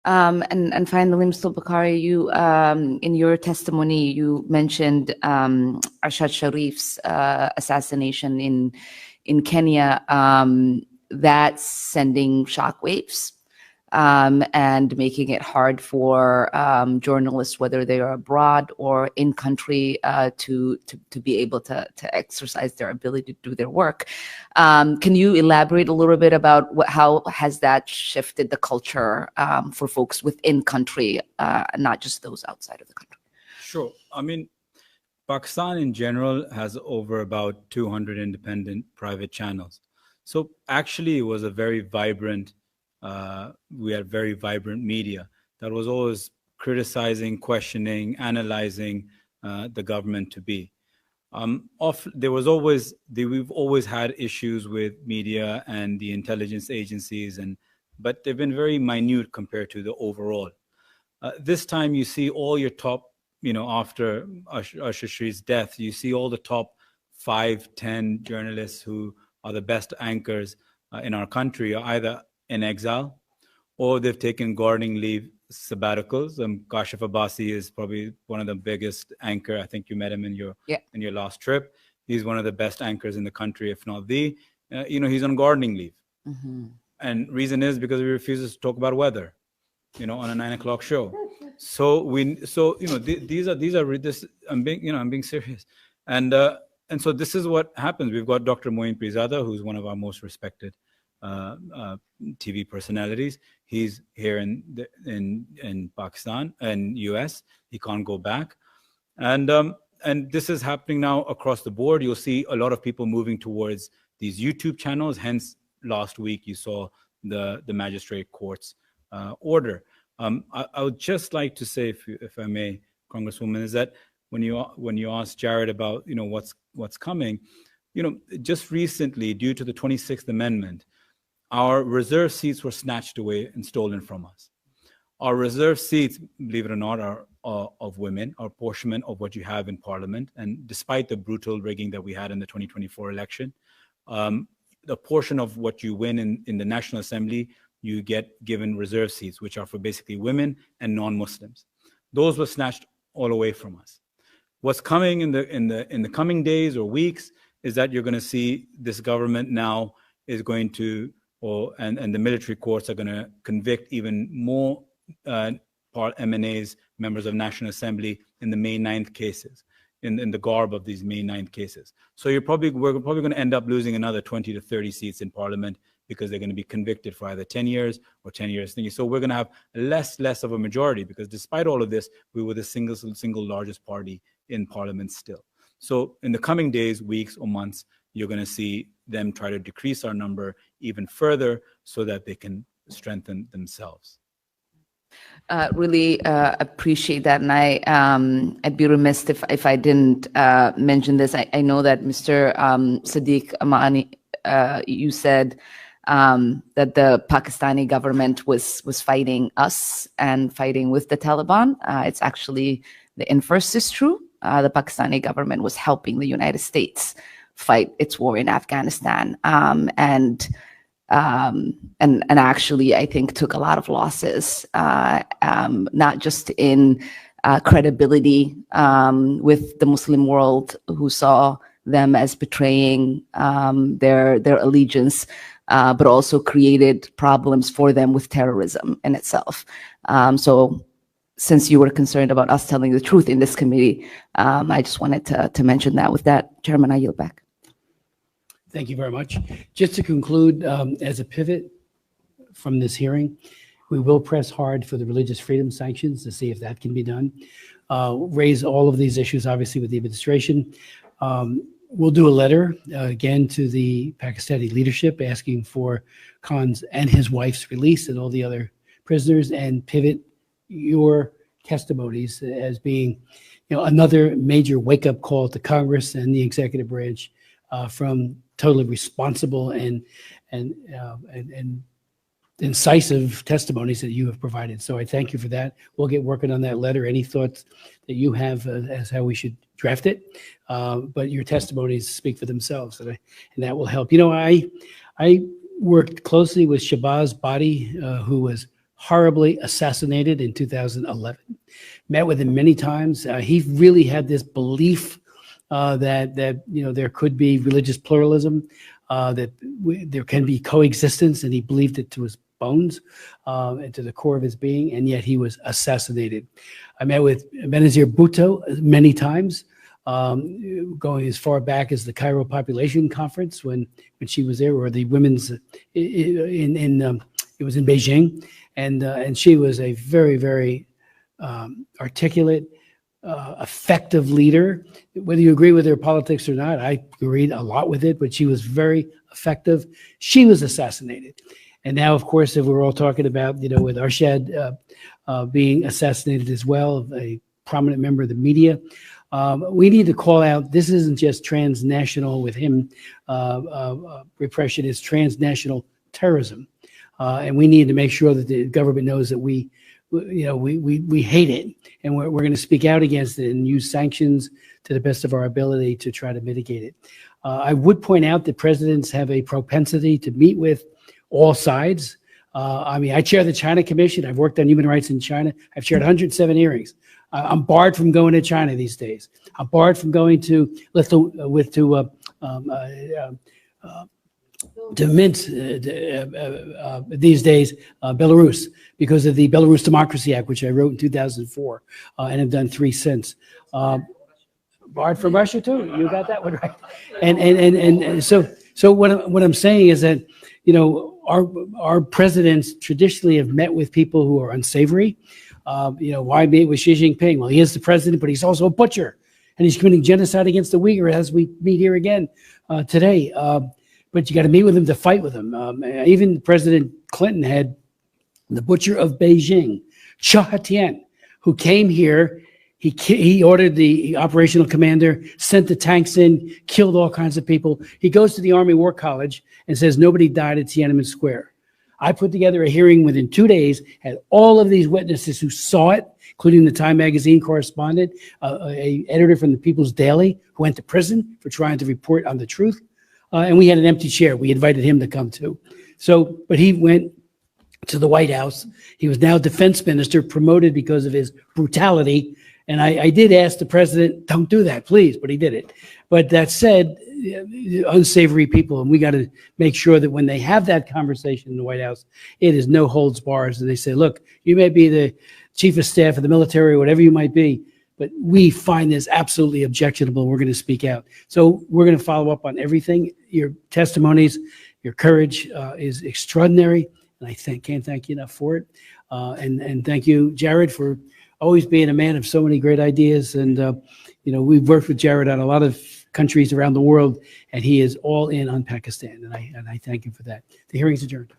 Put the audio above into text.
And finally, Mr. Bukhari, you in your testimony you mentioned Arshad Sharif's assassination in Kenya. That's sending shockwaves and making it hard for journalists, whether they are abroad or in country, to be able to exercise their ability to do their work. Can you elaborate a little bit about how has that shifted the culture for folks within country, not just those outside of the country? Sure. I mean, Pakistan in general has over about 200 independent private channels. So actually it was a very vibrant, we had very vibrant media that was always criticizing, questioning, analyzing the government to be. We've always had issues with media and the intelligence agencies, but they've been very minute compared to the overall. This time you see all your top, after Arshad Sharif's death, you see all the top 5-10 journalists who are the best anchors in our country are either in exile or they've taken gardening leave sabbaticals. Kashif Abbasi is probably one of the biggest anchor. I think you met him in your last trip. He's one of the best anchors in the country, if not the. He's on gardening leave, and reason is because he refuses to talk about weather, on a 9 o'clock show. These are this. I'm being serious, and so this is what happens. We've got Dr. Moeen Pirzada, who's one of our most respected TV personalities. He's here in Pakistan and US. He can't go back, and this is happening now across the board. You'll see a lot of people moving towards these YouTube channels. Hence, last week you saw the magistrate court's order. I would just like to say, if I may, Congresswoman, is that when you asked Jared about what's coming, just recently, due to the 26th Amendment, our reserve seats were snatched away and stolen from us. Our reserve seats, believe it or not, are of women, are apportionment of what you have in Parliament. And despite the brutal rigging that we had in the 2024 election, the portion of what you win in the National Assembly, you get given reserve seats, which are for basically women and non-Muslims. Those were snatched all away from us. What's coming in the coming days or weeks is that you're going to see this government now is going to, and the military courts are going to convict even more MNAs, members of National Assembly, in the May 9th cases, in the garb of these May 9th cases. So we're probably going to end up losing another 20 to 30 seats in Parliament because they're going to be convicted for either 10 years or 10 years thingy. So we're going to have less of a majority, because despite all of this, we were the single largest party in Parliament still. So in the coming days, weeks, or months, you're going to see them try to decrease our number even further so that they can strengthen themselves. Really appreciate that, and I'd be remiss if I didn't mention this. I know that Mr. Sadiq Amani, you said that the Pakistani government was fighting us and fighting with the Taliban. It's actually the inverse is true. The Pakistani government was helping the United States fight its war in Afghanistan, and actually, I think took a lot of losses, not just in credibility with the Muslim world, who saw them as betraying their allegiance, but also created problems for them with terrorism in itself. So since you were concerned about us telling the truth in this committee, I just wanted to mention that. With that, Chairman, I yield back. Thank you very much. Just to conclude, as a pivot from this hearing, we will press hard for the religious freedom sanctions to see if that can be done. Raise all of these issues, obviously, with the administration. We'll do a letter, again, to the Pakistani leadership asking for Khan's and his wife's release and all the other prisoners, and pivot your testimonies as being another major wake-up call to Congress and the executive branch from totally responsible and incisive testimonies that you have provided. So I thank you for that. We'll get working on that letter. Any thoughts that you have as how we should draft it? But your testimonies speak for themselves, and that will help. I worked closely with Shabazz Badi, who was horribly assassinated in 2011. Met with him many times. He really had this belief that there could be religious pluralism, that there can be coexistence, and he believed it to his bones, and to the core of his being, and yet he was assassinated. I met with Benazir Bhutto many times, going as far back as the Cairo Population Conference when she was there, or the women's it was in Beijing, and she was a very, very articulate, effective leader. Whether you agree with her politics or not, I agreed a lot with it, but she was very effective. She was assassinated. And now, of course, if we're all talking about, with Arshad being assassinated as well, a prominent member of the media, we need to call out, this isn't just transnational with him. Repression is transnational terrorism. And we need to make sure that the government knows that we hate it, and we're going to speak out against it and use sanctions to the best of our ability to try to mitigate it. I would point out that presidents have a propensity to meet with all sides. I chair the China Commission. I've worked on human rights in China. I've chaired 107 hearings. I'm barred from going to China these days. I'm barred from going to Minsk these days, Belarus, because of the Belarus Democracy Act, which I wrote in 2004, and have done 3 since. Barred from Russia too. You got that one right. And so what I'm saying is that our presidents traditionally have met with people who are unsavory. Why meet with Xi Jinping? Well, he is the president, but he's also a butcher, and he's committing genocide against the Uyghur, as we meet here again today. But you got to meet with him to fight with him. Even President Clinton had the butcher of Beijing, Xia Hatian, who came here. He ordered the operational commander, sent the tanks in, killed all kinds of people. He goes to the Army War College and says nobody died at Tiananmen Square. I put together a hearing within 2 days, had all of these witnesses who saw it, including the Time magazine correspondent, a editor from the People's Daily who went to prison for trying to report on the truth. And we had an empty chair. We invited him to come too. But he went to the White House. He was now defense minister, promoted because of his brutality. And I did ask the president, don't do that, please, but he did it. But that said, unsavory people, and we got to make sure that when they have that conversation in the White House, it is no holds bars. And they say, look, you may be the chief of staff of the military or whatever you might be, but we find this absolutely objectionable. We're going to speak out. So we're going to follow up on everything. Your testimonies, your courage is extraordinary, and I can't thank you enough for it. And thank you, Jared, for always being a man of so many great ideas. And we've worked with Jared on a lot of countries around the world, and he is all in on Pakistan. And I thank him for that. The hearing is adjourned.